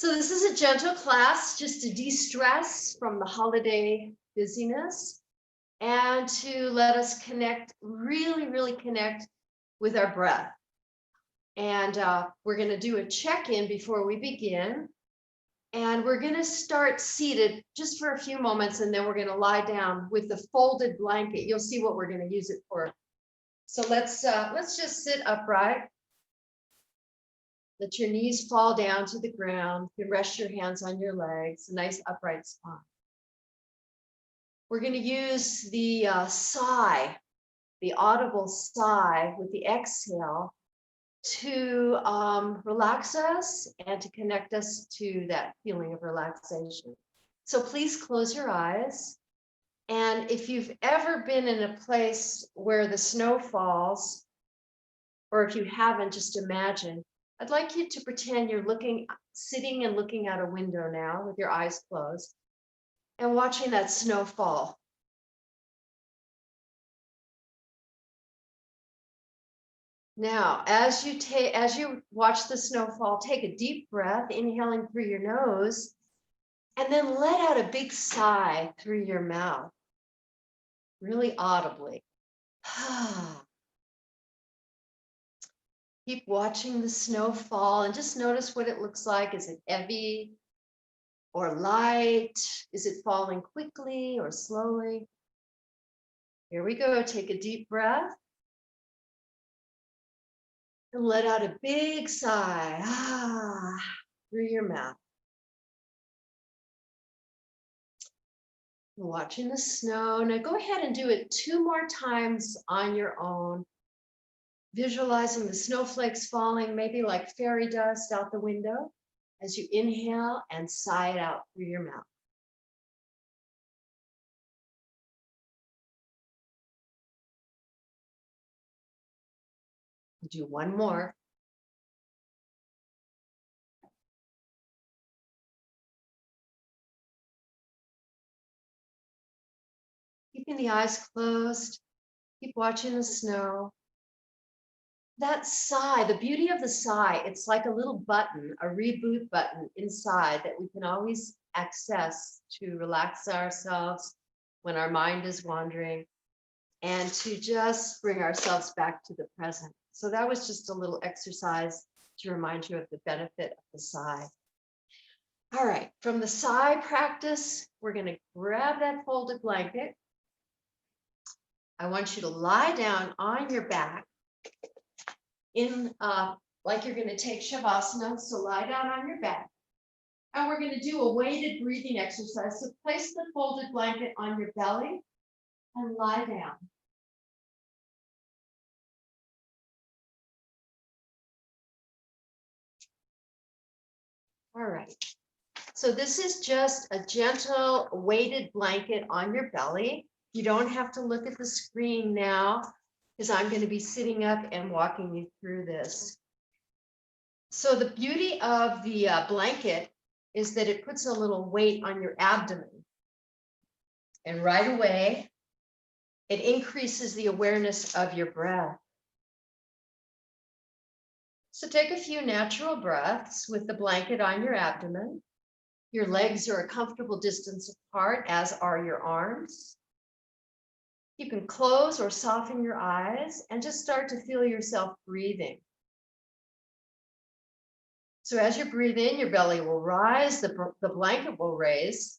So this is a gentle class just to de-stress from the holiday busyness and to let us connect, really connect with our breath. And we're going to do a check-in before we begin. And we're going to start seated just for a few moments, and then we're going to lie down with the folded blanket. You'll see what we're going to use it for. So let's just sit upright. Let your knees fall down to the ground. You can rest your hands on your legs, a nice upright spine. We're going to use the sigh, the audible sigh with the exhale to relax us and to connect us to that feeling of relaxation. So please close your eyes. And if you've ever been in a place where the snow falls, or if you haven't, just imagine. I'd like you to pretend you're sitting and looking out a window now with your eyes closed and watching that snow fall. Now, as you watch the snow fall, take a deep breath, inhaling through your nose, and then let out a big sigh through your mouth, really audibly. Keep watching the snow fall and just notice what it looks like. Is it heavy or light? Is it falling quickly or slowly? Here we go. Take a deep breath and let out a big sigh through your mouth. Watching the snow. Now go ahead and do it 2 more times on your own. Visualizing the snowflakes falling, maybe like fairy dust out the window as you inhale and sigh it out through your mouth. Do one more. Keeping the eyes closed, keep watching the snow. That sigh, the beauty of the sigh, it's like a little button, a reboot button inside that we can always access to relax ourselves when our mind is wandering and to just bring ourselves back to the present. So that was just a little exercise to remind you of the benefit of the sigh. All right, from the sigh practice, we're going to grab that folded blanket. I want you to lie down on your back in like you're going to take Shavasana. So lie down on your back. And we're going to do a weighted breathing exercise. So place the folded blanket on your belly and lie down. All right. So this is just a gentle weighted blanket on your belly. You don't have to look at the screen now because I'm going to be sitting up and walking you through this. So the beauty of the blanket is that it puts a little weight on your abdomen. And right away, it increases the awareness of your breath. So take a few natural breaths with the blanket on your abdomen. Your legs are a comfortable distance apart, as are your arms. You can close or soften your eyes and just start to feel yourself breathing. So as you breathe in, your belly will rise, the blanket will raise.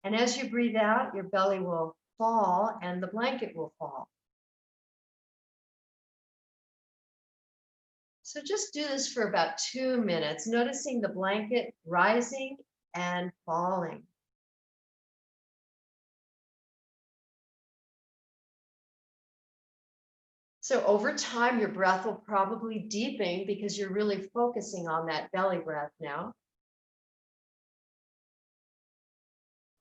And as you breathe out, your belly will fall and the blanket will fall. So just do this for about 2 minutes, noticing the blanket rising and falling. So over time, your breath will probably deepen because you're really focusing on that belly breath now.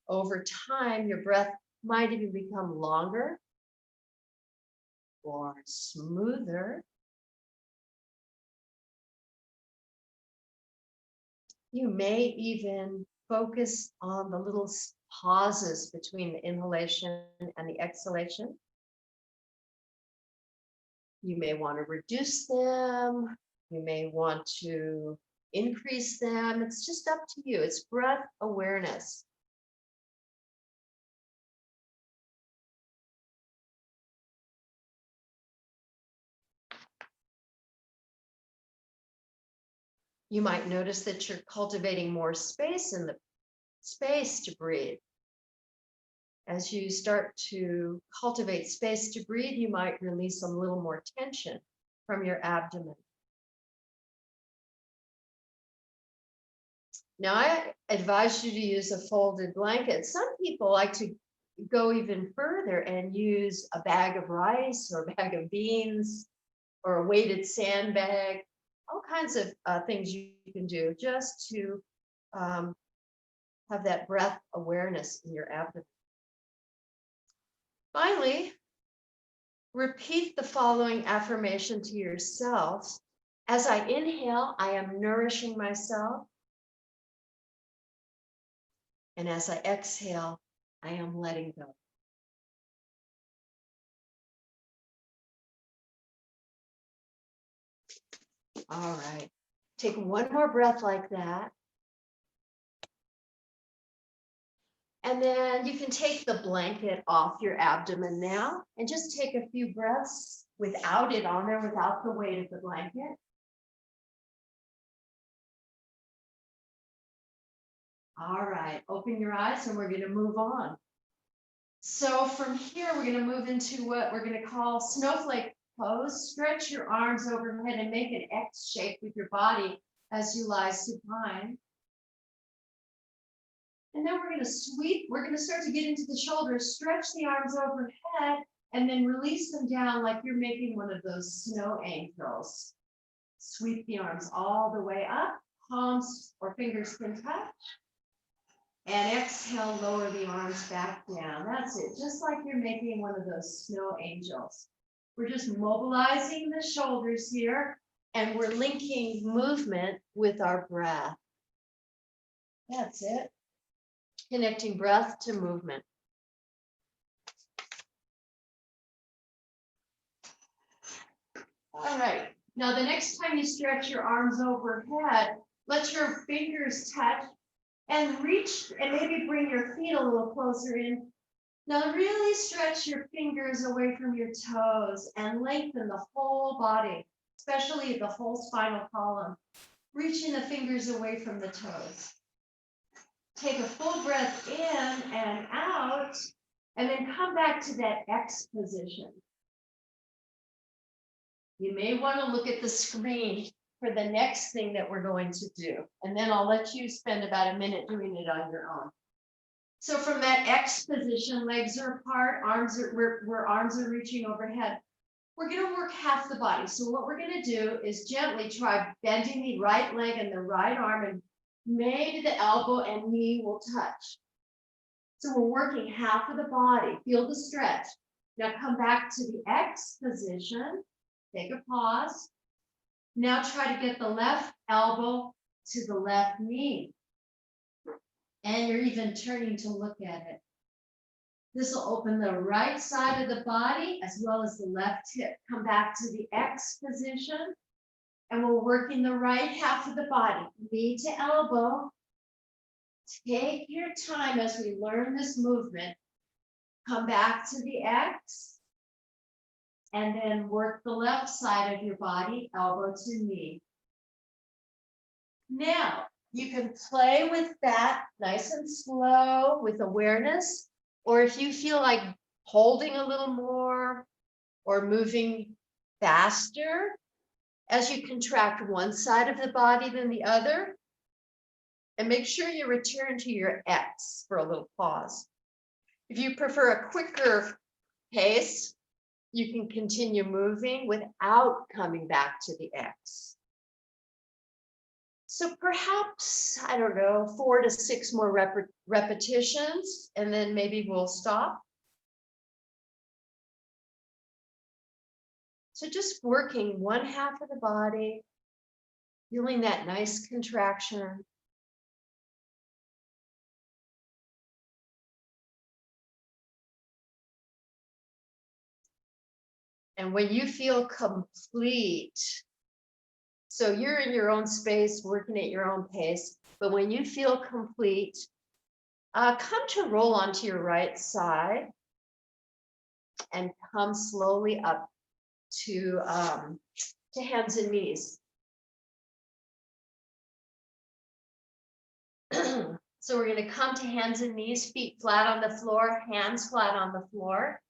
Over time, your breath might even become longer or smoother. You may even focus on the little pauses between the inhalation and the exhalation. You may want to reduce them. You may want to increase them. It's just up to you. It's breath awareness. You might notice that you're cultivating more space in the space to breathe. As you start to cultivate space to breathe, you might release a little more tension from your abdomen. Now, I advise you to use a folded blanket. Some people like to go even further and use a bag of rice or a bag of beans or a weighted sandbag, all kinds of things you can do just to have that breath awareness in your abdomen. Finally, repeat the following affirmation to yourself. As I inhale, I am nourishing myself. And as I exhale, I am letting go. All right. Take one more breath like that. And then you can take the blanket off your abdomen now and just take a few breaths without it on there, without the weight of the blanket. All right, open your eyes and we're going to move on. So from here, we're going to move into what we're going to call snowflake pose. Stretch your arms overhead and make an X shape with your body as you lie supine. And then we're going to sweep. We're going to start to get into the shoulders, stretch the arms overhead, and then release them down like you're making one of those snow angels. Sweep the arms all the way up. Palms or fingers can touch. And exhale, lower the arms back down. That's it, just like you're making one of those snow angels. We're just mobilizing the shoulders here, and we're linking movement with our breath. That's it. Connecting breath to movement. All right. Now, the next time you stretch your arms overhead, let your fingers touch and reach, and maybe bring your feet a little closer in. Now really stretch your fingers away from your toes and lengthen the whole body, especially the whole spinal column. Reaching the fingers away from the toes. Take a full breath in and out, and then come back to that X position. You may want to look at the screen for the next thing that we're going to do. And then I'll let you spend about a minute doing it on your own. So from that X position, legs are apart, arms are reaching overhead. We're going to work half the body. So what we're going to do is gently try bending the right leg and the right arm, and maybe the elbow and knee will touch. So we're working half of the body. Feel the stretch. Now come back to the X position. Take a pause. Now try to get the left elbow to the left knee. And you're even turning to look at it. This will open the right side of the body as well as the left hip. Come back to the X position. And we're working the right half of the body, knee to elbow. Take your time as we learn this movement. Come back to the X. And then work the left side of your body, elbow to knee. Now, you can play with that nice and slow with awareness, or if you feel like holding a little more or moving faster as you contract one side of the body than the other, and make sure you return to your X for a little pause. If you prefer a quicker pace, you can continue moving without coming back to the X. So perhaps, I don't know, 4 to 6 more repetitions, and then maybe we'll stop. So just working one half of the body, feeling that nice contraction. And when you feel complete, So you're in your own space, working at your own pace. But when you feel complete, come to roll onto your right side and come slowly up to hands and knees. So we're going to come to hands and knees, feet flat on the floor, hands flat on the floor.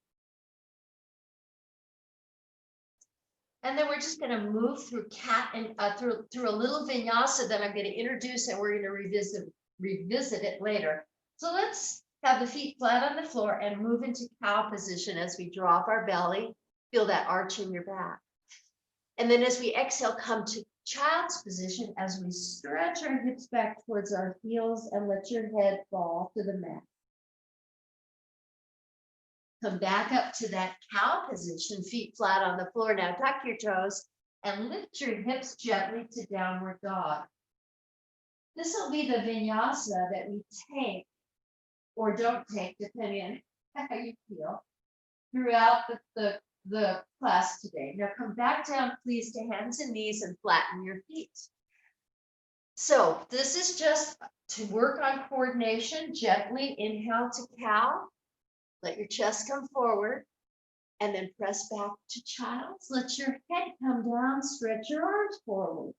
And then we're just going to move through cat and through a little vinyasa that I'm going to introduce, and we're going to revisit it later. So let's have the feet flat on the floor and move into cow position as we drop our belly. Feel that arch in your back. And then as we exhale, come to child's position as we stretch our hips back towards our heels and let your head fall to the mat. Come back up to that cow position, feet flat on the floor. Now tuck your toes and lift your hips gently to downward dog. This will be the vinyasa that we take or don't take, depending on how you feel, throughout the class today. Now come back down, please, to hands and knees and flatten your feet. So this is just to work on coordination. Gently inhale to cow. Let your chest come forward and then press back to child's. Let your head come down, stretch your arms forward.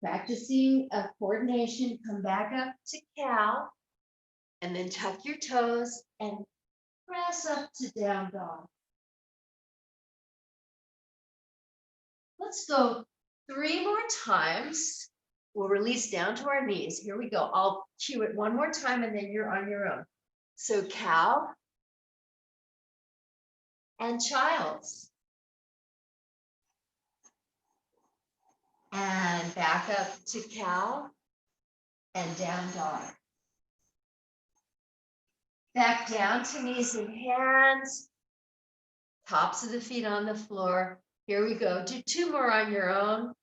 Practicing a coordination, come back up to cow and then tuck your toes and press up to down dog. Let's go 3 more times. We'll release down to our knees. Here we go. I'll cue it one more time and then you're on your own. So cow and child's. And back up to cow and down dog. Back down to knees and hands. Tops of the feet on the floor. Here we go. Do 2 more on your own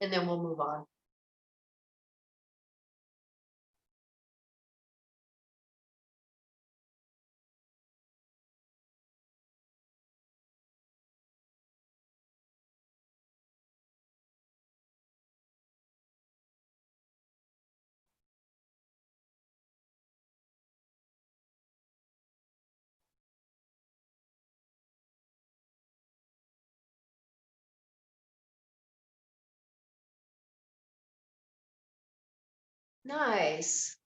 and then we'll move on. Nice.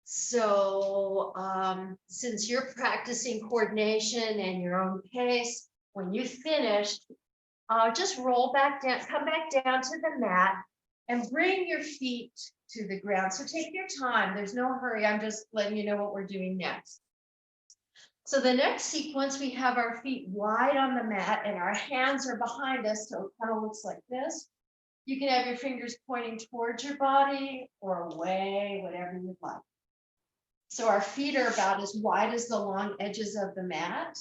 So since you're practicing coordination and your own pace, when you finish, just roll back down, come back down to the mat and bring your feet to the ground. So take your time. There's no hurry. I'm just letting you know what we're doing next. So the next sequence, we have our feet wide on the mat and our hands are behind us. So it kind of looks like this. You can have your fingers pointing towards your body or away, whatever you'd like. So our feet are about as wide as the long edges of the mat.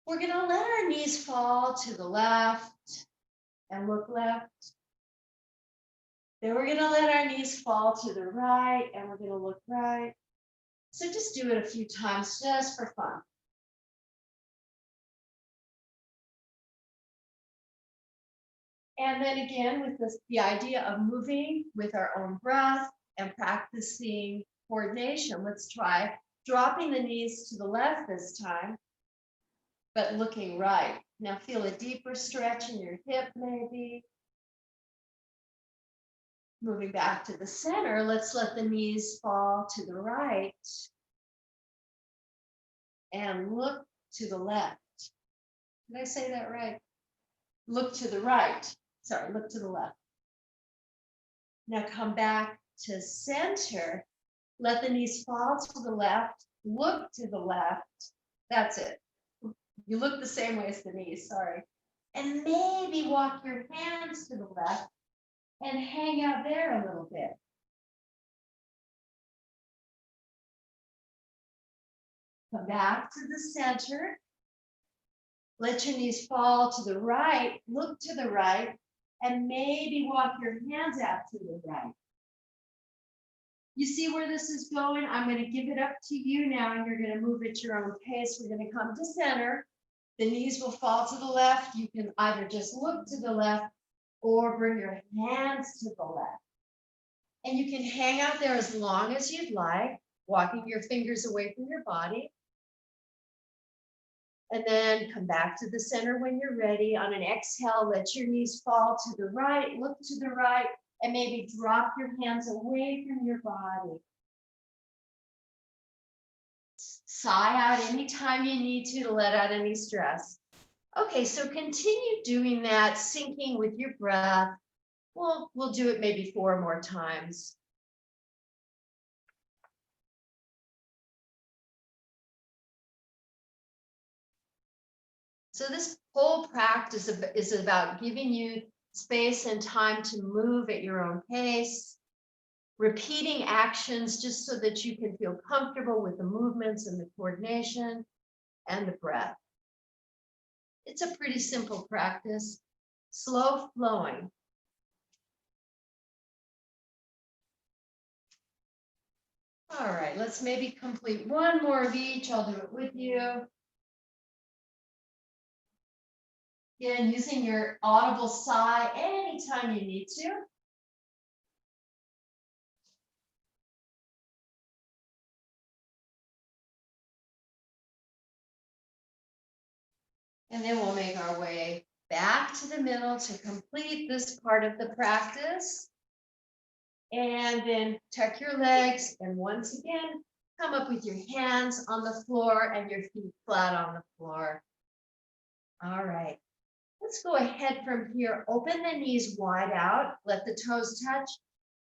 We're going to let our knees fall to the left and look left. Then we're going to let our knees fall to the right and we're going to look right. So just do it a few times just for fun. And then again, with the idea of moving with our own breath and practicing coordination, let's try dropping the knees to the left this time, but looking right. Now feel a deeper stretch in your hip maybe. Moving back to the center, let's let the knees fall to the right and look to the left. Did I say that right? Look to the right. Sorry, look to the left. Now come back to center. Let the knees fall to the left. Look to the left. That's it. You look the same way as the knees, sorry. And maybe walk your hands to the left and hang out there a little bit. Come back to the center. Let your knees fall to the right, look to the right, and maybe walk your hands out to the right. You see where this is going? I'm going to give it up to you now, and you're going to move at your own pace. We're going to come to center. The knees will fall to the left. You can either just look to the left or bring your hands to the left. And you can hang out there as long as you'd like, walking your fingers away from your body. And then come back to the center when you're ready. On an exhale, let your knees fall to the right, look to the right, and maybe drop your hands away from your body. Sigh out anytime you need to let out any stress. Okay, so continue doing that, syncing with your breath. We'll do it maybe 4 more times. So this whole practice is about giving you space and time to move at your own pace, repeating actions just so that you can feel comfortable with the movements and the coordination and the breath. It's a pretty simple practice, slow flowing. All right, let's maybe complete 1 more of each. I'll do it with you. Again, using your audible sigh anytime you need to. And then we'll make our way back to the middle to complete this part of the practice. And then tuck your legs. And once again, come up with your hands on the floor and your feet flat on the floor. All right. Let's go ahead from here. Open the knees wide out. Let the toes touch.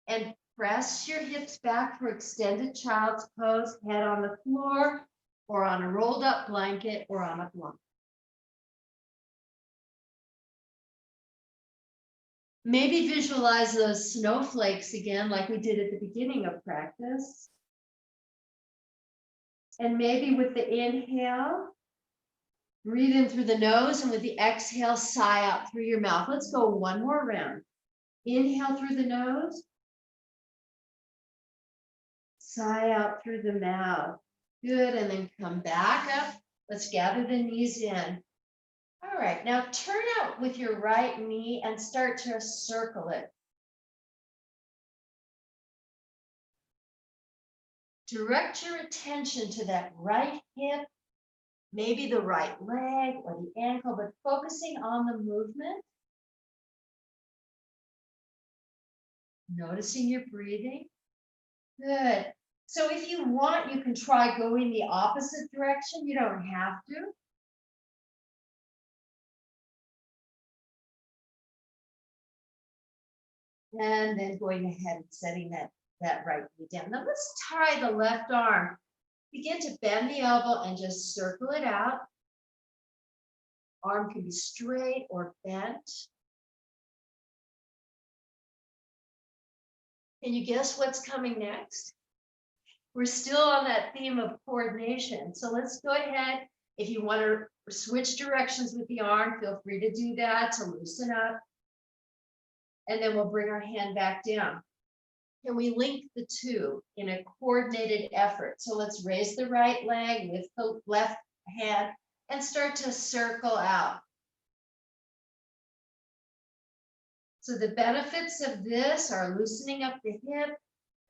And press your hips back for extended child's pose. Head on the floor or on a rolled up blanket or on a block. Maybe visualize those snowflakes again, like we did at the beginning of practice. And maybe with the inhale, breathe in through the nose, and with the exhale, sigh out through your mouth. Let's go 1 more round. Inhale through the nose. Sigh out through the mouth. Good, and then come back up. Let's gather the knees in. All right, now turn out with your right knee and start to circle it. Direct your attention to that right hip, maybe the right leg or the ankle, but focusing on the movement. Noticing your breathing. Good. So if you want, you can try going the opposite direction. You don't have to. And then going ahead and setting that right knee down. Now let's try the left arm. Begin to bend the elbow and just circle it out. Arm can be straight or bent. Can you guess what's coming next? We're still on that theme of coordination. So let's go ahead. If you want to switch directions with the arm, feel free to do that to loosen up. And then we'll bring our hand back down. Can we link the two in a coordinated effort? So let's raise the right leg, lift the left hand, and start to circle out. So the benefits of this are loosening up the hip,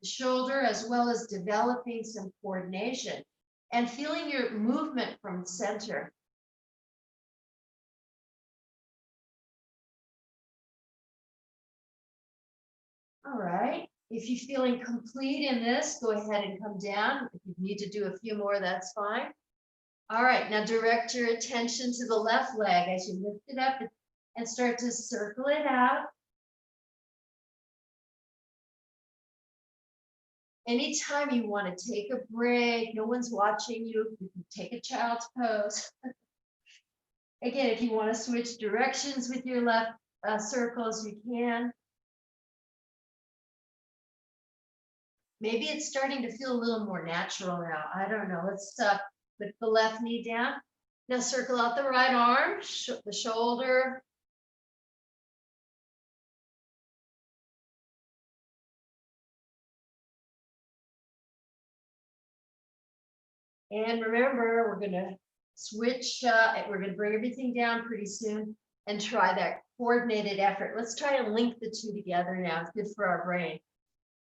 the shoulder, as well as developing some coordination and feeling your movement from center. All right. If you're feeling complete in this, go ahead and come down. If you need to do a few more, that's fine. All right, now direct your attention to the left leg as you lift it up and start to circle it out. Anytime you want to take a break, no one's watching you, you can take a child's pose. Again, if you want to switch directions with your left circles, you can. Maybe it's starting to feel a little more natural now. I don't know. Let's put the left knee down. Now circle out the right arm, the shoulder. And remember, we're going to Switch, we're going to bring everything down pretty soon and try that coordinated effort. Let's try to link the two together now. It's good for our brain.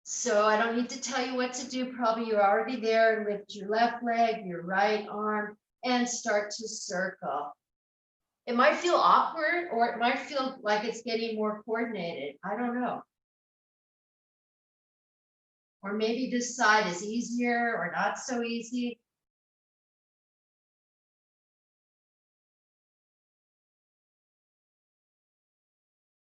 So I don't need to tell you what to do. Probably you're already there. Lift your left leg, your right arm, and start to circle. It might feel awkward, or it might feel like it's getting more coordinated. I don't know. Or maybe this side is easier or not so easy.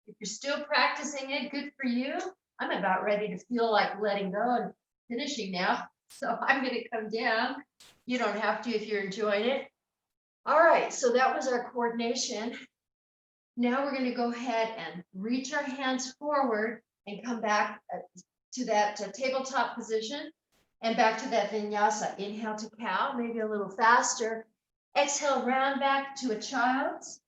If you're still practicing it, good for you. I'm about ready to feel like letting go and finishing now. So I'm going to come down. You don't have to if you're enjoying it. All right, so that was our coordination. Now we're going to go ahead and reach our hands forward and come back to that tabletop position and back to that vinyasa. Inhale to cow, maybe a little faster. Exhale, round back to a child's.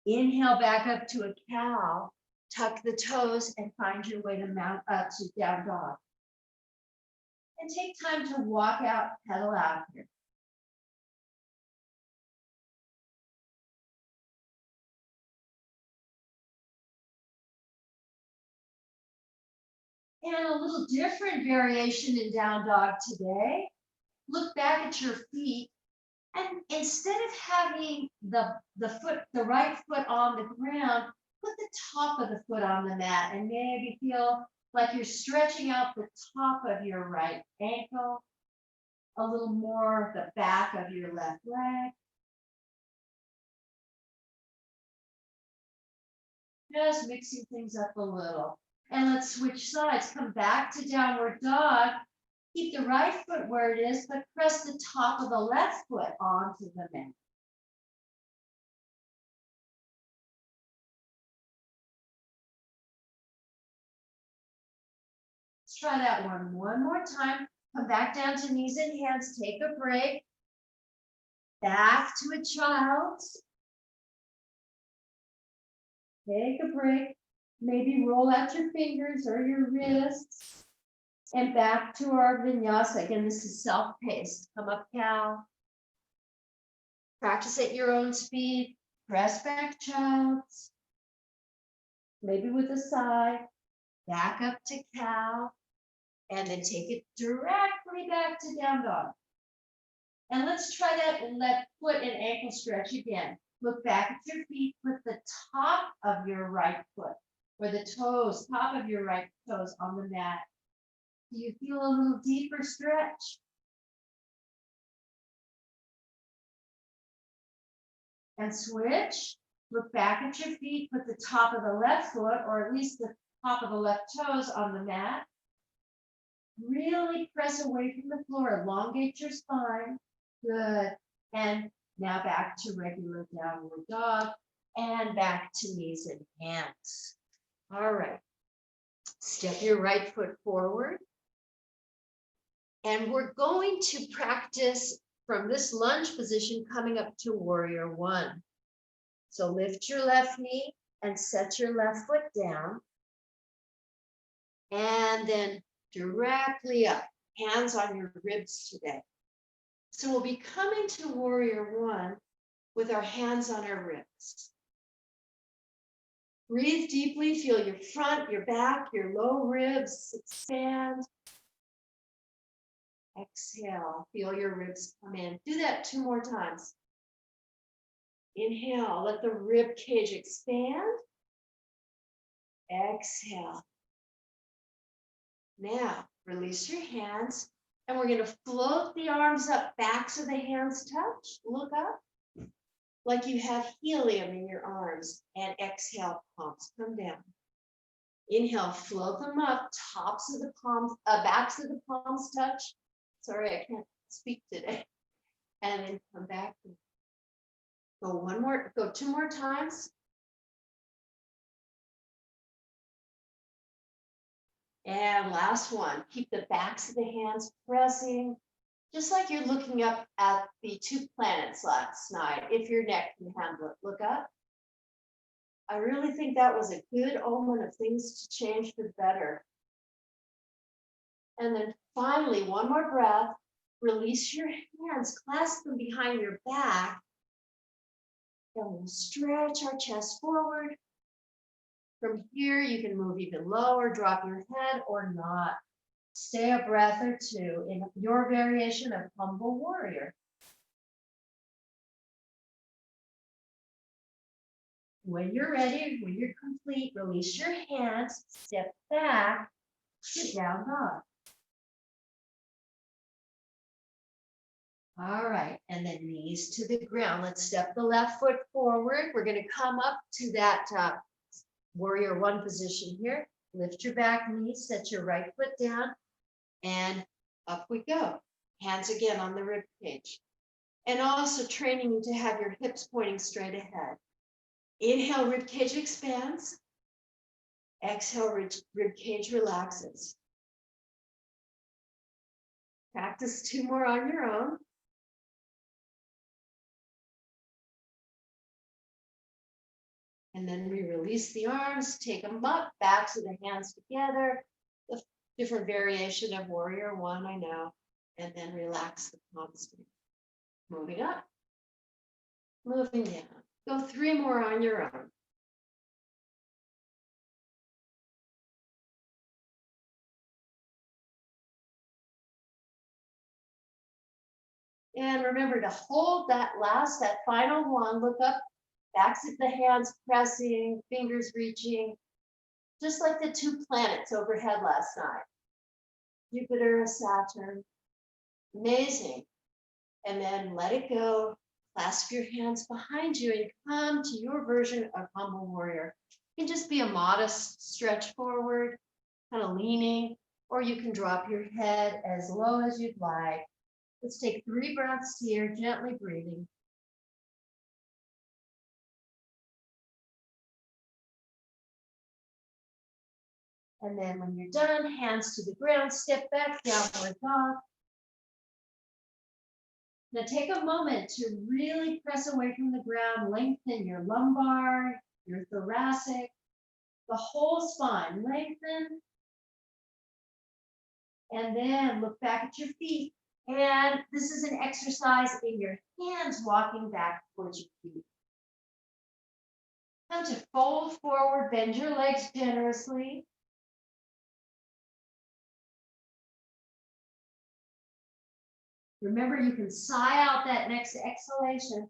Inhale back up to a cow. Tuck the toes and find your way to down dog. And take time to walk out, pedal out here. And a little different variation in down dog today. Look back at your feet, and instead of having the right foot on the ground, put the top of the foot on the mat and maybe feel like you're stretching out the top of your right ankle, a little more the back of your left leg. Just mixing things up a little. And let's switch sides. Come back to downward dog. Keep the right foot where it is, but press the top of the left foot onto the mat. Let's try that one more time. Come back down to knees and hands. Take a break. Back to a child's. Take a break. Maybe roll out your fingers or your wrists. And back to our vinyasa. Again, this is self-paced. Come up, cow. Practice at your own speed. Press back, child's. Maybe with a sigh. Back up to cow. And then take it directly back to down dog. And let's try that left foot and ankle stretch again. Look back at your feet. Put the top of your right foot or the toes, top of your right toes on the mat. Do you feel a little deeper stretch? And switch. Look back at your feet. Put the top of the left foot, or at least the top of the left toes on the mat. Really press away from the floor. Elongate your spine. Good. And now back to regular downward dog and back to knees and hands. All right. Step your right foot forward. And we're going to practice from this lunge position coming up to warrior one. So lift your left knee and set your left foot down. And then directly up, hands on your ribs today. So we'll be coming to warrior one with our hands on our ribs. Breathe deeply, feel your front, your back, your low ribs expand. Exhale, feel your ribs come in. Do that 2 more times. Inhale, let the rib cage expand. Exhale. Now, release your hands, and we're going to float the arms up, backs of the hands touch. Look up like you have helium in your arms, and exhale, palms come down. Inhale, float them up, tops of the palms, backs of the palms touch. Sorry, I can't speak today. And then come back. Go 2 more times. And last one, keep the backs of the hands pressing, just like you're looking up at the 2 planets last night. If your neck can handle it, look up. I really think that was a good omen of things to change for the better. And then finally, 1 more breath. Release your hands, clasp them behind your back. Then we'll stretch our chest forward. From here, you can move even lower, drop your head or not. Stay a breath or two in your variation of humble warrior. When you're ready, when you're complete, release your hands, step back, sit down dog. All right, and then knees to the ground. Let's step the left foot forward. We're going to come up to that warrior one position here. Lift your back knee, set your right foot down, and up we go. Hands again on the rib cage. And also training you to have your hips pointing straight ahead. Inhale, rib cage expands. Exhale, rib cage relaxes. Practice 2 more on your own. And then we release the arms, take them up, back to the hands together. The different variation of warrior one, I know. And then relax the palms. Moving up, moving down. Go 3 more on your own. And remember to hold that final one, look up, backs of the hands pressing, fingers reaching, just like the 2 planets overhead last night. Jupiter and Saturn. Amazing. And then let it go. Clasp your hands behind you and come to your version of humble warrior. It can just be a modest stretch forward, kind of leaning, or you can drop your head as low as you'd like. Let's take 3 breaths here, gently breathing. And then when you're done, hands to the ground, step back, downward dog. Now take a moment to really press away from the ground, lengthen your lumbar, your thoracic, the whole spine, lengthen. And then look back at your feet. And this is an exercise in your hands walking back towards your feet. Now to fold forward, bend your legs generously. Remember, you can sigh out that next exhalation.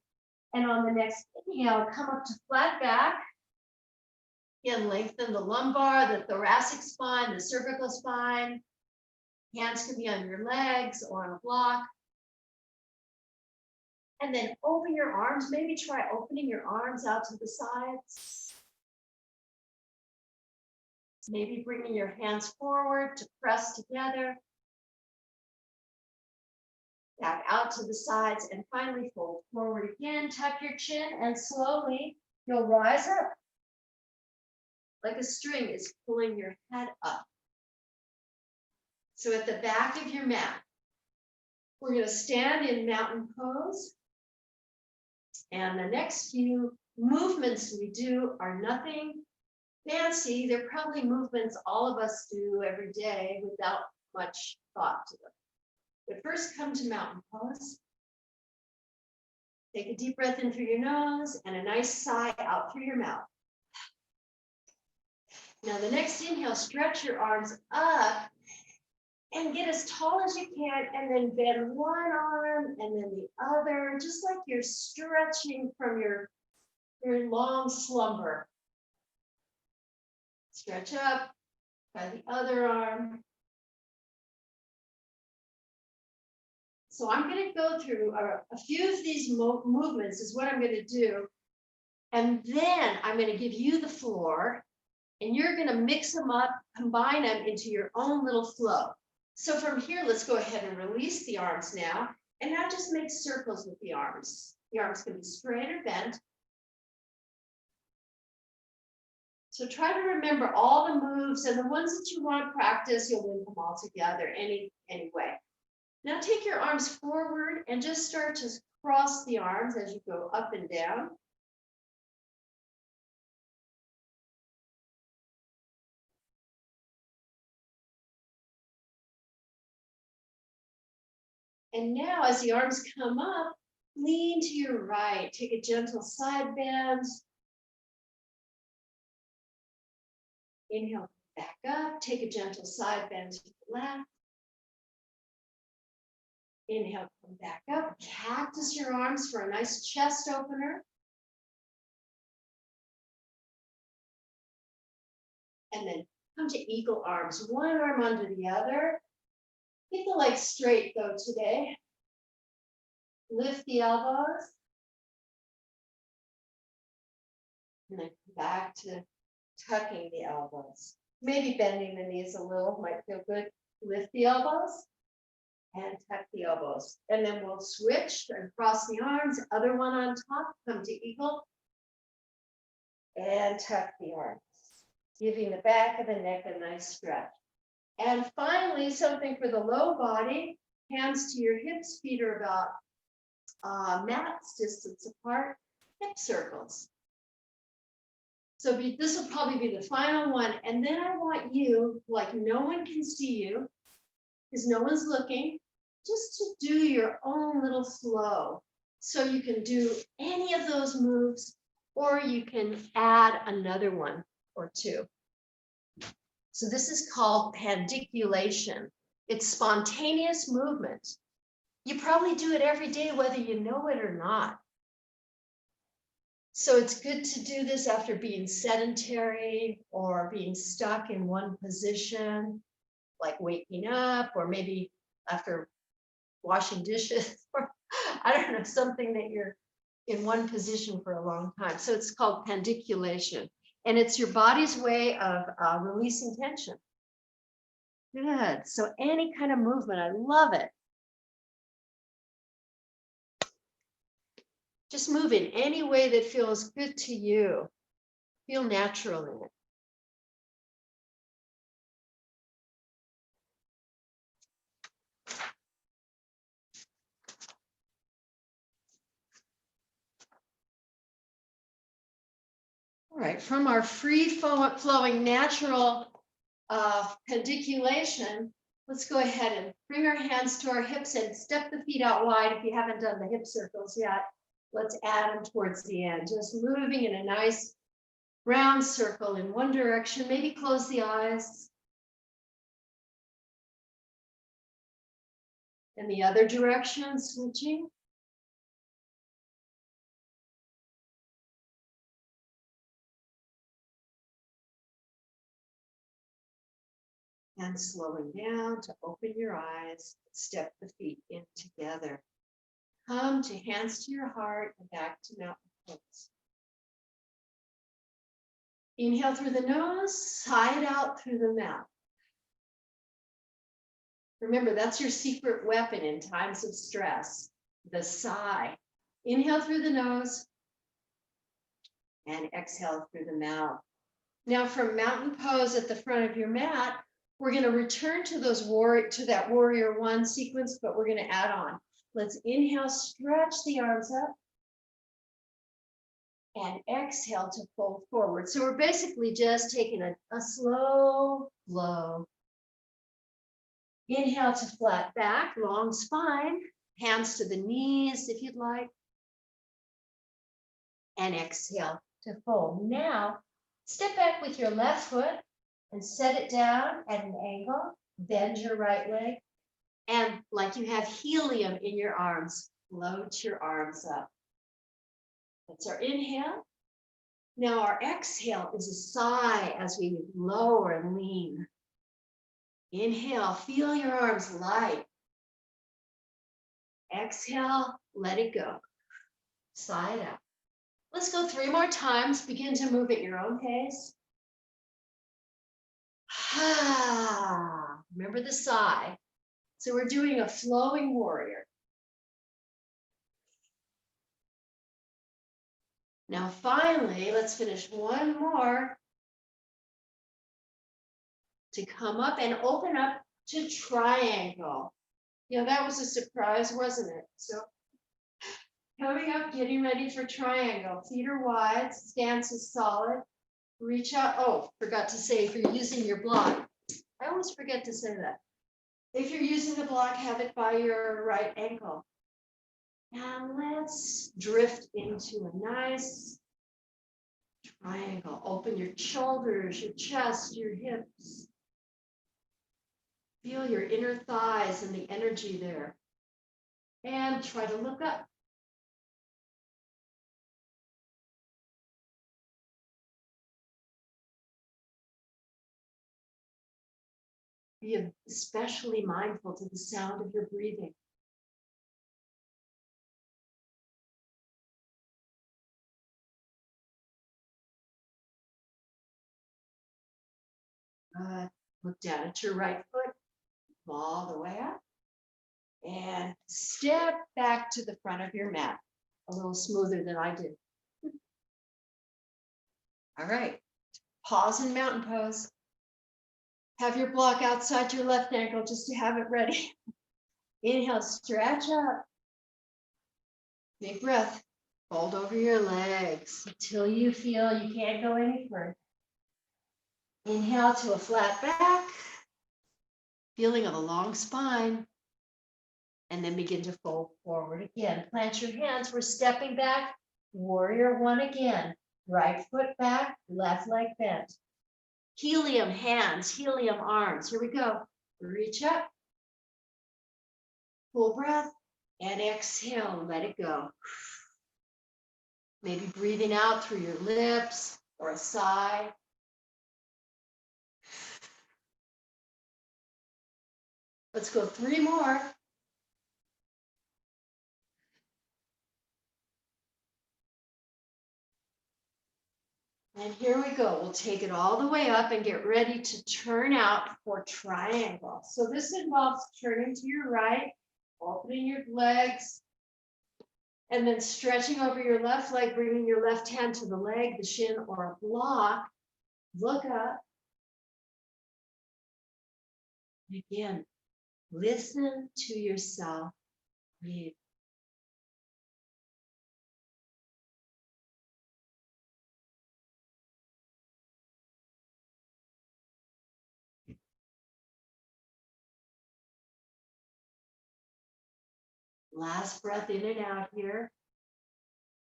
And on the next inhale, come up to flat back. Again, lengthen the lumbar, the thoracic spine, the cervical spine. Hands can be on your legs or on a block. And then open your arms. Maybe try opening your arms out to the sides. Maybe bringing your hands forward to press together. Back out to the sides and finally fold forward again. Tuck your chin and slowly you'll rise up. Like a string is pulling your head up. So at the back of your mat, we're going to stand in mountain pose. And the next few movements we do are nothing fancy. They're probably movements all of us do every day without much thought to them. But first, come to mountain pose. Take a deep breath in through your nose and a nice sigh out through your mouth. Now the next inhale, stretch your arms up and get as tall as you can, and then bend one arm and then the other, just like you're stretching from your long slumber. Stretch up, try the other arm. So I'm going to go through a few of these movements is what I'm going to do. And then I'm going to give you the floor and you're going to mix them up, combine them into your own little flow. So from here, let's go ahead and release the arms now. And now just make circles with the arms. The arms can be straight or bent. So try to remember all the moves, and the ones that you want to practice, you'll link them all together anyway. Now take your arms forward and just start to cross the arms as you go up and down. And now as the arms come up, lean to your right. Take a gentle side bend. Inhale, back up. Take a gentle side bend to the left. Inhale, come back up. Cactus your arms for a nice chest opener. And then come to eagle arms, one arm under the other. Keep the legs straight though today. Lift the elbows. And then come back to tucking the elbows. Maybe bending the knees a little might feel good. Lift the elbows and tuck the elbows. And then we'll switch and cross the arms. Other one on top, come to eagle. And tuck the arms, giving the back of the neck a nice stretch. And finally, something for the low body, hands to your hips, feet are about mats distance apart, hip circles. So this will probably be the final one. And then I want you, like no one can see you, because no one's looking, just to do your own little flow. So you can do any of those moves, or you can add another one or two. So this is called pandiculation. It's spontaneous movement. You probably do it every day, whether you know it or not. So it's good to do this after being sedentary or being stuck in one position, like waking up, or maybe after washing dishes, or I don't know, something that you're in one position for a long time. So it's called pandiculation. And it's your body's way of releasing tension. Good. So any kind of movement, I love it. Just move in any way that feels good to you. Feel natural in it. All right, from our free flowing natural pandiculation, let's go ahead and bring our hands to our hips and step the feet out wide if you haven't done the hip circles yet. Let's add them towards the end, just moving in a nice round circle in one direction. Maybe close the eyes. In the other direction, switching. And slowing down to open your eyes, step the feet in together. Come to hands to your heart and back to mountain pose. Inhale through the nose, sigh it out through the mouth. Remember, that's your secret weapon in times of stress, the sigh. Inhale through the nose and exhale through the mouth. Now from mountain pose at the front of your mat, we're going to return to that warrior one sequence, but we're going to add on. Let's inhale, stretch the arms up, and exhale to fold forward. So we're basically just taking a slow flow. Inhale to flat back, long spine, hands to the knees if you'd like. And exhale to fold. Now, step back with your left foot and set it down at an angle. Bend your right leg. And like you have helium in your arms, float your arms up. That's our inhale. Now our exhale is a sigh as we lower and lean. Inhale, feel your arms light. Exhale, let it go. Sigh it out. Let's go 3 more times. Begin to move at your own pace. Remember the sigh. So we're doing a flowing warrior. Now finally, let's finish one more to come up and open up to triangle. You know, that was a surprise, wasn't it? So coming up, getting ready for triangle. Feet are wide, stance is solid. Reach out. Oh, forgot to say, if you're using your block, I always forget to say that. If you're using the block, have it by your right ankle. And let's drift into a nice triangle. Open your shoulders, your chest, your hips. Feel your inner thighs and the energy there. And try to look up. Be especially mindful to the sound of your breathing. Look down at your right foot, all the way up, and step back to the front of your mat, a little smoother than I did. All right, pause in mountain pose. Have your block outside your left ankle just to have it ready. Inhale, stretch up. Big breath. Fold over your legs until you feel you can't go any further. Inhale to a flat back, feeling of a long spine, and then begin to fold forward again. Plant your hands. We're stepping back. Warrior one again. Right foot back, left leg bent. Helium hands, helium arms. Here we go. Reach up. Full breath and exhale. Let it go. Maybe breathing out through your lips or a sigh. Let's go 3 more. And here we go. We'll take it all the way up and get ready to turn out for triangle. So this involves turning to your right, opening your legs, and then stretching over your left leg, bringing your left hand to the leg, the shin, or a block. Look up. Again, listen to yourself. Breathe. Last breath in and out here.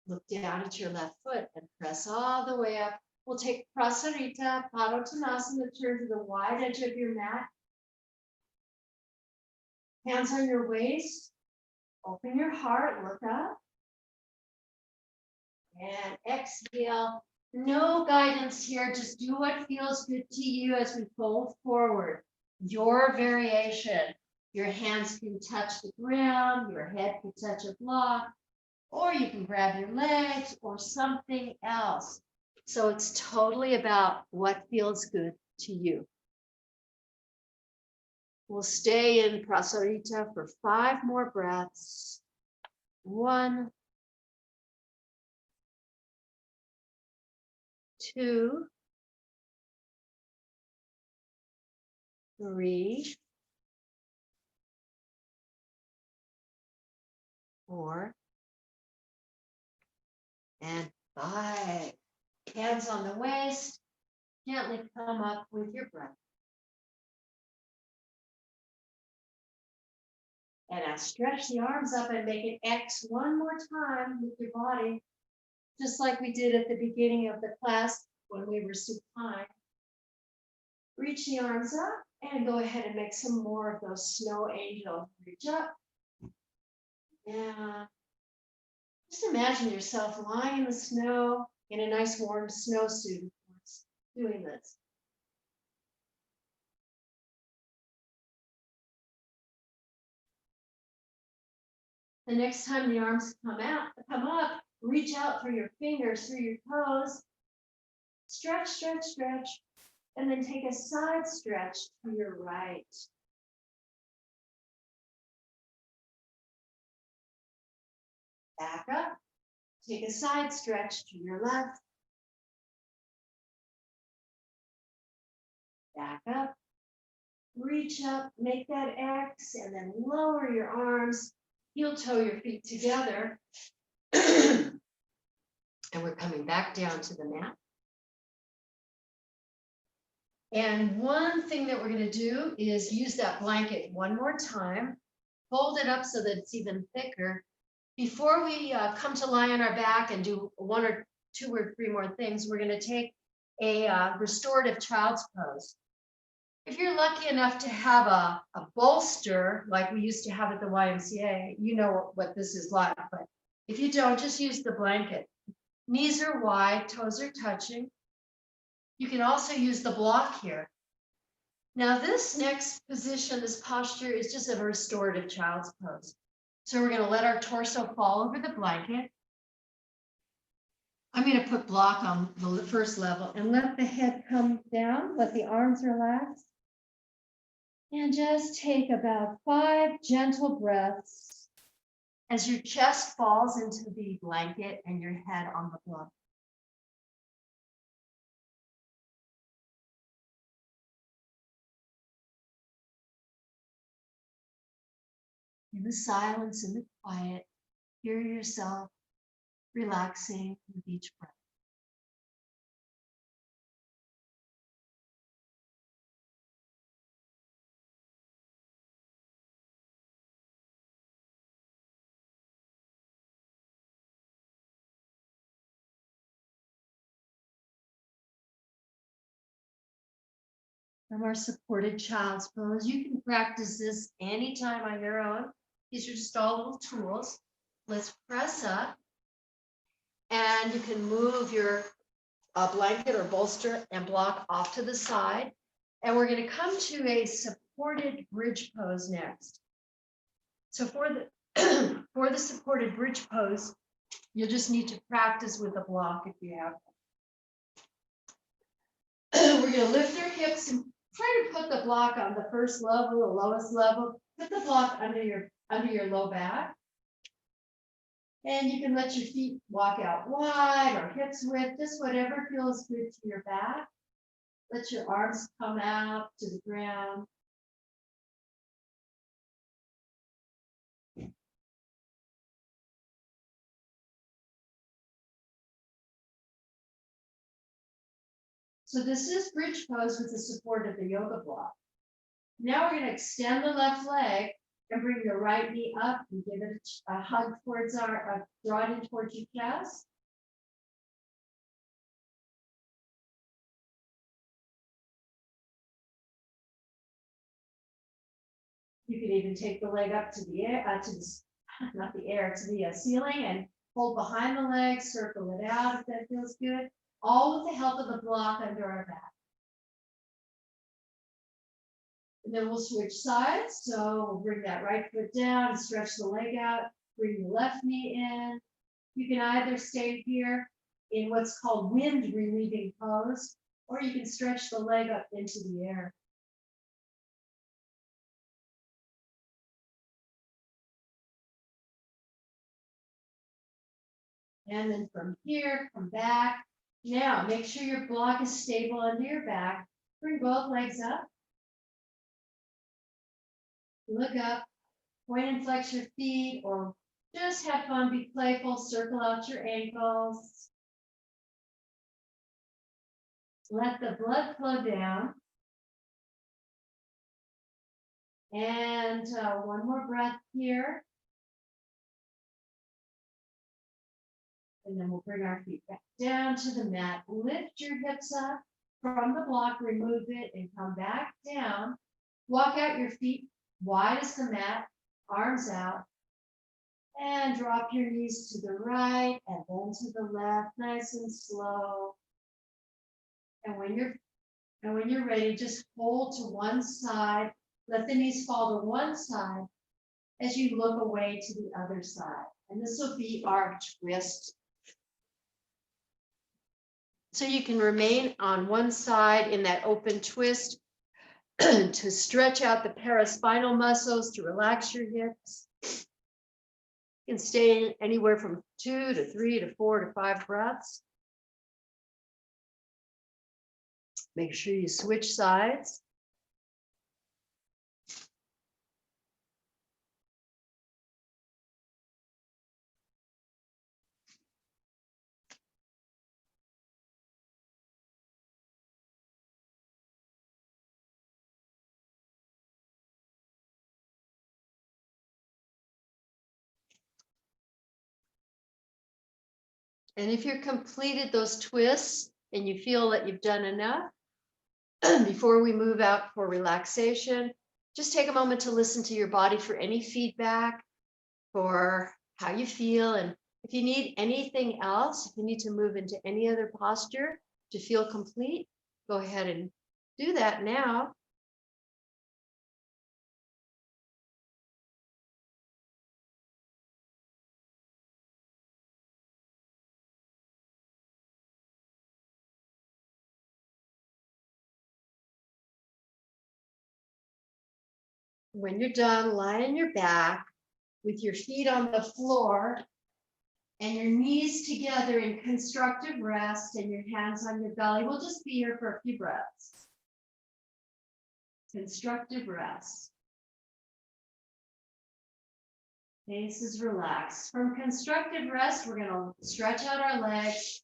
Look down at your left foot and press all the way up. We'll take Prasarita, Padottanasana, turn to the wide edge of your mat. Hands on your waist. Open your heart, look up. And exhale. No guidance here, just do what feels good to you as we fold forward. Your variation. Your hands can touch the ground, your head can touch a block, or you can grab your legs or something else. So it's totally about what feels good to you. We'll stay in Prasarita for 5 more breaths. 1, 2, 3, 4, and 5. Hands on the waist. Gently come up with your breath. And now stretch the arms up and make an X one more time with your body, just like we did at the beginning of the class when we were supine. Reach the arms up and go ahead and make some more of those snow angels. Reach up. Yeah. Just imagine yourself lying in the snow in a nice warm snowsuit, of course, doing this. The next time the arms come up, reach out through your fingers, through your toes. Stretch, stretch, stretch. And then take a side stretch to your right. Back up. Take a side stretch to your left. Back up. Reach up, make that X, and then lower your arms. Heel toe your feet together. And we're coming back down to the mat. And one thing that we're going to do is use that blanket one more time, fold it up so that it's even thicker. Before we come to lie on our back and do one or two or three more things, we're going to take a restorative child's pose. If you're lucky enough to have a bolster like we used to have at the YMCA, you know what this is like. But if you don't, just use the blanket. Knees are wide, toes are touching. You can also use the block here. Now this next position, this posture is just a restorative child's pose. So we're going to let our torso fall over the blanket. I'm going to put block on the first level and let the head come down, let the arms relax. And just take about 5 gentle breaths as your chest falls into the blanket and your head on the block. In the silence, in the quiet, hear yourself relaxing with each breath. From our supported child's pose, you can practice this anytime on your own. These are just all little tools. Let's press up, and you can move your blanket or bolster and block off to the side. And we're going to come to a supported bridge pose next. So for the for the supported bridge pose, you'll just need to practice with a block if you have one. We're going to lift our hips and try to put the block on the first level, the lowest level. Put the block under your low back. And you can let your feet walk out wide or hips width, just whatever feels good to your back. Let your arms come out to the ground. So this is bridge pose with the support of the yoga block. Now we're going to extend the left leg and bring your right knee up and give it a hug towards draw it in towards your chest. You can even take the leg up to the air, not the air, to the ceiling and hold behind the leg, circle it out if that feels good, all with the help of the block under our back. And then we'll switch sides. So we'll bring that right foot down and stretch the leg out, bring the left knee in. You can either stay here in what's called wind relieving pose, or you can stretch the leg up into the air. And then from here, come back. Now, make sure your block is stable under your back. Bring both legs up. Look up, point and flex your feet, or just have fun, be playful, circle out your ankles. Let the blood flow down. And one more breath here. And then we'll bring our feet back down to the mat. Lift your hips up from the block, remove it, and come back down. Walk out your feet wide as the mat, arms out. And drop your knees to the right and then to the left, nice and slow. And when you're ready, just hold to one side. Let the knees fall to one side as you look away to the other side. And this will be our twist. So you can remain on one side in that open twist to stretch out the paraspinal muscles, to relax your hips. You can stay anywhere from 2 to 3 to 4 to 5 breaths. Make sure you switch sides. And if you've completed those twists and you feel that you've done enough, before we move out for relaxation, just take a moment to listen to your body for any feedback, for how you feel. And if you need anything else, if you need to move into any other posture to feel complete, go ahead and do that now. When you're done, lie on your back with your feet on the floor and your knees together in constructive rest and your hands on your belly. We'll just be here for a few breaths. Constructive rest. Face is relaxed. From constructive rest, we're going to stretch out our legs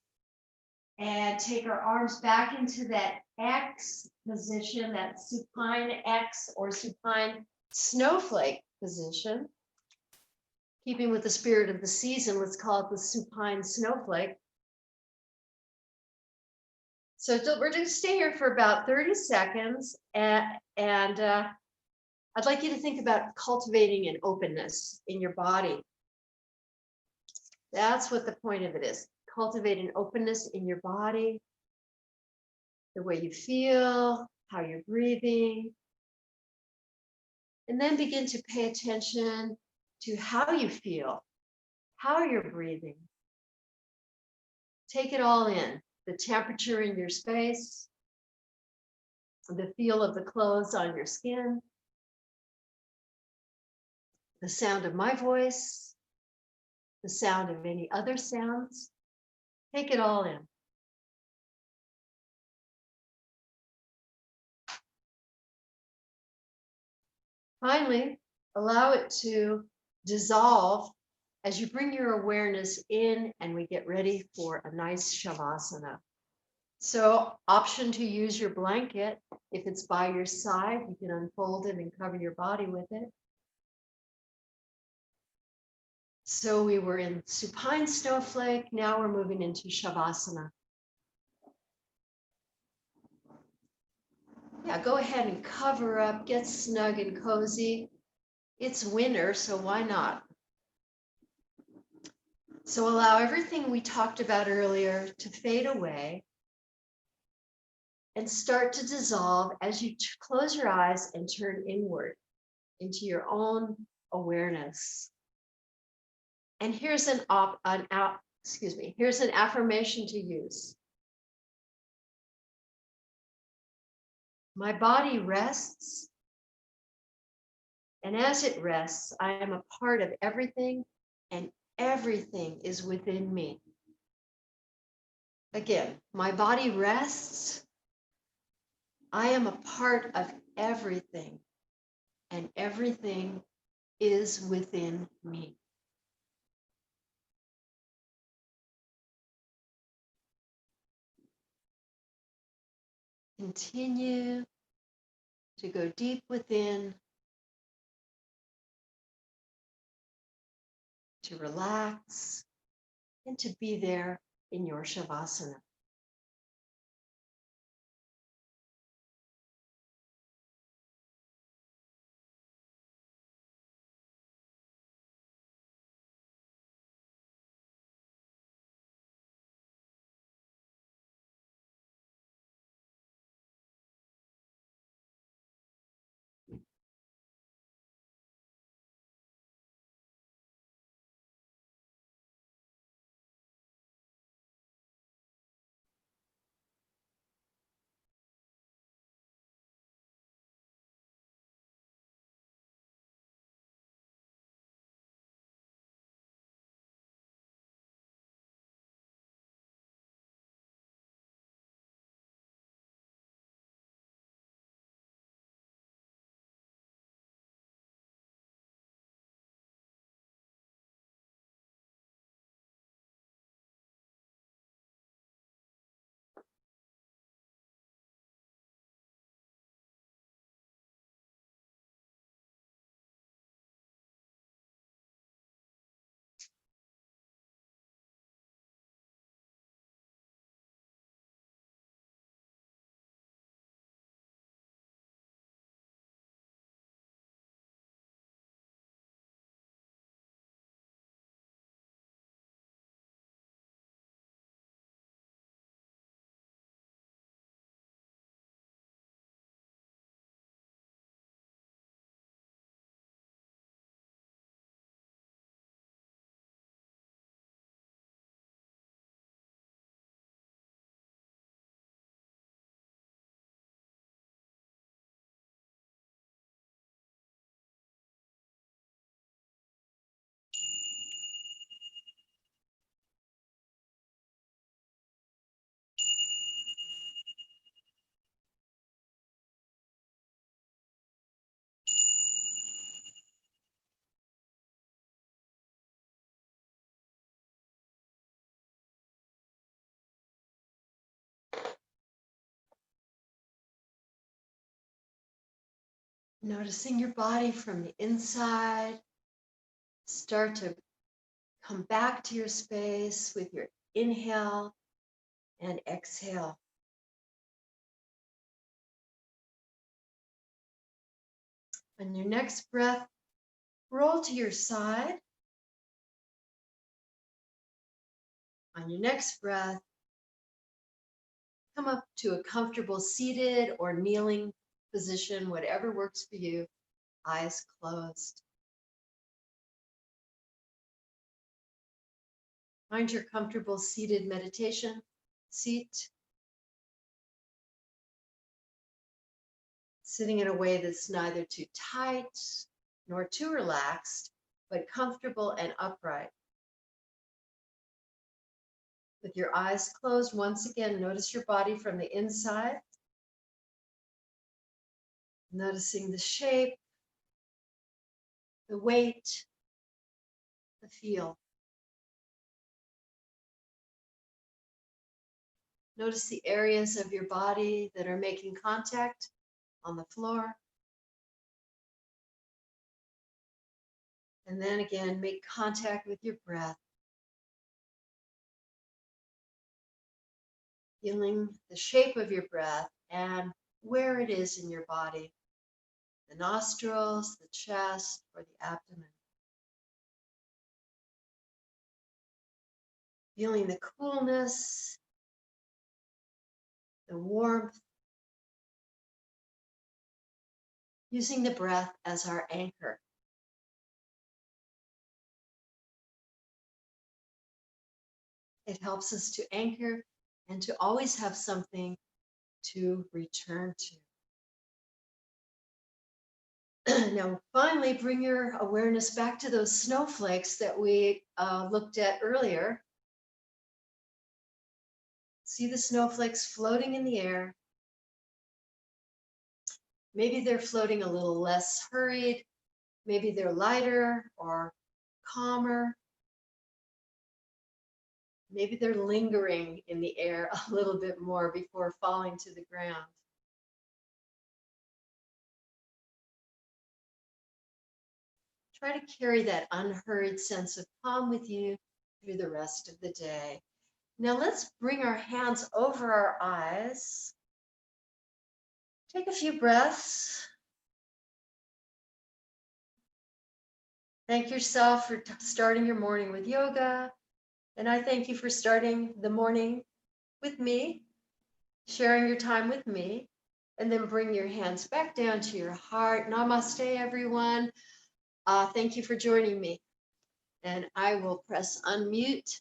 and take our arms back into that X position, that supine X or supine snowflake position. Keeping with the spirit of the season, let's call it the supine snowflake. So we're going to stay here for about 30 seconds. And I'd like you to think about cultivating an openness in your body. That's what the point of it is. Cultivate an openness in your body, the way you feel, how you're breathing. And then begin to pay attention to how you feel, how you're breathing. Take it all in, the temperature in your space, the feel of the clothes on your skin, the sound of my voice, the sound of any other sounds. Take it all in. Finally, allow it to dissolve as you bring your awareness in and we get ready for a nice Shavasana. So, option to use your blanket. If it's by your side, you can unfold it and cover your body with it. So we were in supine snowflake. Now we're moving into Shavasana. Yeah, go ahead and cover up, get snug and cozy. It's winter, so why not? So allow everything we talked about earlier to fade away and start to dissolve as you close your eyes and turn inward into your own awareness. And here's an affirmation to use. My body rests, and as it rests, I am a part of everything, and everything is within me. Again, my body rests, I am a part of everything, and everything is within me. Continue to go deep within, to relax, and to be there in your Shavasana. Noticing your body from the inside. Start to come back to your space with your inhale and exhale. On your next breath, roll to your side. On your next breath, come up to a comfortable seated or kneeling position, whatever works for you, eyes closed. Find your comfortable seated meditation seat. Sitting in a way that's neither too tight nor too relaxed, but comfortable and upright. With your eyes closed, once again, notice your body from the inside. Noticing the shape, the weight, the feel. Notice the areas of your body that are making contact on the floor. And then again, make contact with your breath. Feeling the shape of your breath and where it is in your body, the nostrils, the chest, or the abdomen. Feeling the coolness, the warmth, using the breath as our anchor. It helps us to anchor and to always have something to return to. Now, finally, bring your awareness back to those snowflakes that we looked at earlier. See the snowflakes floating in the air. Maybe they're floating a little less hurried. Maybe they're lighter or calmer. Maybe they're lingering in the air a little bit more before falling to the ground. Try to carry that unhurried sense of calm with you through the rest of the day. Now let's bring our hands over our eyes. Take a few breaths. Thank yourself for starting your morning with yoga. And I thank you for starting the morning with me, sharing your time with me. And then bring your hands back down to your heart. Namaste, everyone. Thank you for joining me. And I will press unmute